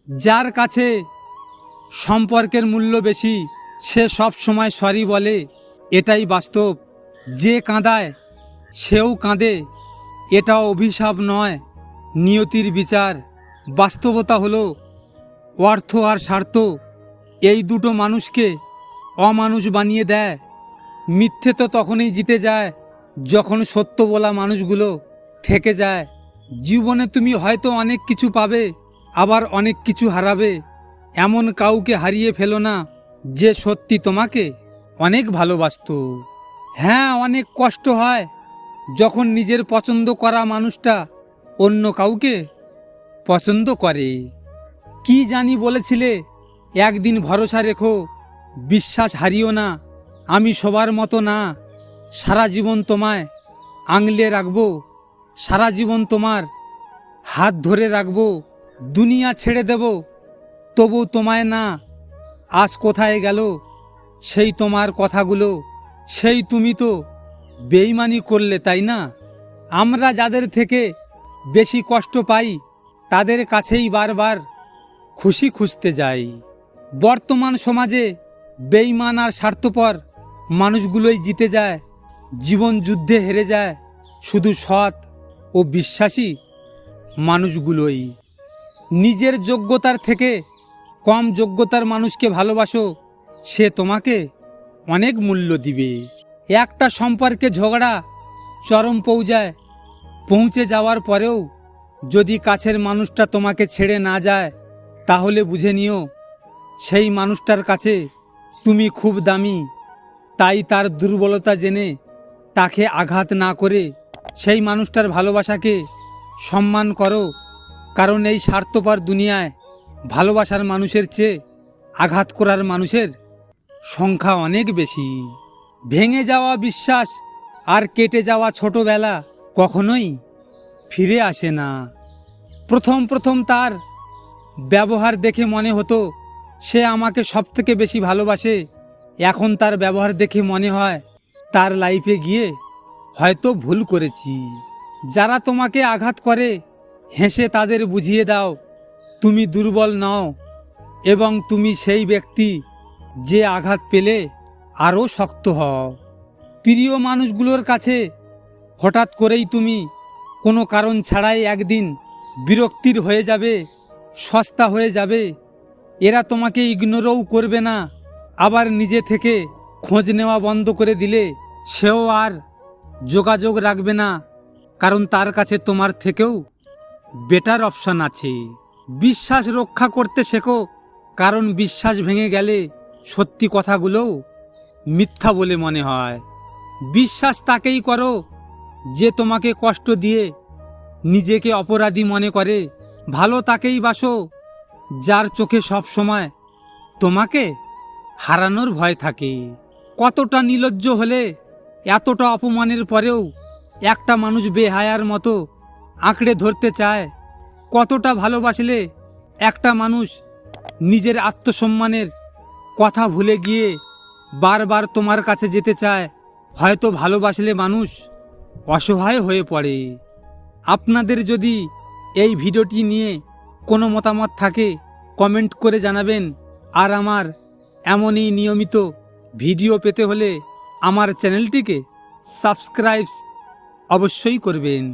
যার কাছে সম্পর্কের মূল্য বেশি সে সব সময় সরি বলে, এটাই বাস্তব। যে কাঁদায় সেও কাঁদে, এটা অভিশাপ নয়, নিয়তির বিচার। বাস্তবতা হলো অর্থ আর স্বার্থ এই দুটো মানুষকে অমানুষ বানিয়ে দেয়। মিথ্যে তো তখনই জিতে যায় যখন সত্য বলা মানুষগুলো থেকে যায়। জীবনে তুমি হয়তো অনেক কিছু পাবে, আবার অনেক কিছু হারাবে। এমন কাউকে হারিয়ে ফেলো না যে সত্যি তোমাকে অনেক ভালোবাসতো। হ্যাঁ, অনেক কষ্ট হয় যখন নিজের পছন্দ করা মানুষটা অন্য কাউকে পছন্দ করে। কি জানি বলেছিলে একদিন, ভরসা রেখো, বিশ্বাস হারিও না। আমি সবার মতো না, সারা জীবন তোমায় আঙলে রাখবো, সারা জীবন তোমার হাত ধরে রাখবো। দুনিয়া ছেড়ে দেব তবু তোমায় না। আজ কোথায় গেল সেই তোমার কথাগুলো? সেই তুমি তো বেইমানি করলে, তাই না? আমরা যাদের থেকে বেশি কষ্ট পাই তাদের কাছেই বারবার খুশি খুঁজতে যাই। বর্তমান সমাজে বেইমান আর স্বার্থপর মানুষগুলোই জিতে যায়। জীবন যুদ্ধে হেরে যায় শুধু সৎ ও বিশ্বাসী মানুষগুলোই। নিজের যোগ্যতার থেকে কম যোগ্যতার মানুষকে ভালোবাসো, সে তোমাকে অনেক মূল্য দিবে। একটা সম্পর্কে ঝগড়া চরম পৌঁছে যাওয়ার পরেও যদি কাছের মানুষটা তোমাকে ছেড়ে না যায়, তাহলে বুঝে নিও সেই মানুষটার কাছে তুমি খুব দামি। তাই তার দুর্বলতা জেনে তাকে আঘাত না করে সেই মানুষটার ভালোবাসাকে সম্মান করো। কারণ এই স্বার্থপর দুনিয়ায় ভালোবাসার মানুষের চেয়ে আঘাত করার মানুষের সংখ্যা অনেক বেশি। ভেঙে যাওয়া বিশ্বাস আর কেটে যাওয়া ছোটবেলা কখনোই ফিরে আসে না। প্রথম তার ব্যবহার দেখে মনে হতো সে আমাকে সবথেকে বেশি ভালোবাসে। এখন তার ব্যবহার দেখে মনে হয় তার লাইফে গিয়ে হয়তো ভুল করেছি। যারা তোমাকে আঘাত করে হেসে তাদের বুঝিয়ে দাও তুমি দুর্বল নও, এবং তুমি সেই ব্যক্তি যে আঘাত পেলে আরও শক্ত হও। প্রিয় মানুষগুলোর কাছে হঠাৎ করেই তুমি কোনো কারণ ছাড়াই একদিন বিরক্তির হয়ে যাবে, সস্তা হয়ে যাবে। এরা তোমাকে ইগনোরও করবে না, আবার নিজে থেকে খোঁজ নেওয়া বন্ধ করে দিলে সেও আর যোগাযোগ রাখবে না, কারণ তার কাছে তোমার থেকেও বেটার অপশন আছে। বিশ্বাস রক্ষা করতে শেখো, কারণ বিশ্বাস ভেঙে গেলে সত্যি কথাগুলোও মিথ্যা বলে মনে হয়। বিশ্বাস তাকেই করো যে তোমাকে কষ্ট দিয়ে নিজেকে অপরাধী মনে করে। ভালো তাকেই বাসো যার চোখে সব সময় তোমাকে হারানোর ভয় থাকে। কতটা নির্লজ্জ হলে এতটা অপমানের পরেও একটা মানুষ বেহায়ার মতো আঁকড়ে ধরতে চায়? কতটা ভালোবাসলে একটা মানুষ নিজের আত্মসম্মানের কথা ভুলে গিয়ে বারবার তোমার কাছে যেতে চায়? হয়তো ভালোবাসলে মানুষ অসহায় হয়ে পড়ে। আপনাদের যদি এই ভিডিওটি নিয়ে কোনো মতামত থাকে কমেন্ট করে জানাবেন। আর আমার এমনই নিয়মিত ভিডিও পেতে হলে আমার চ্যানেলটিকে সাবস্ক্রাইব অবশ্যই করবেন।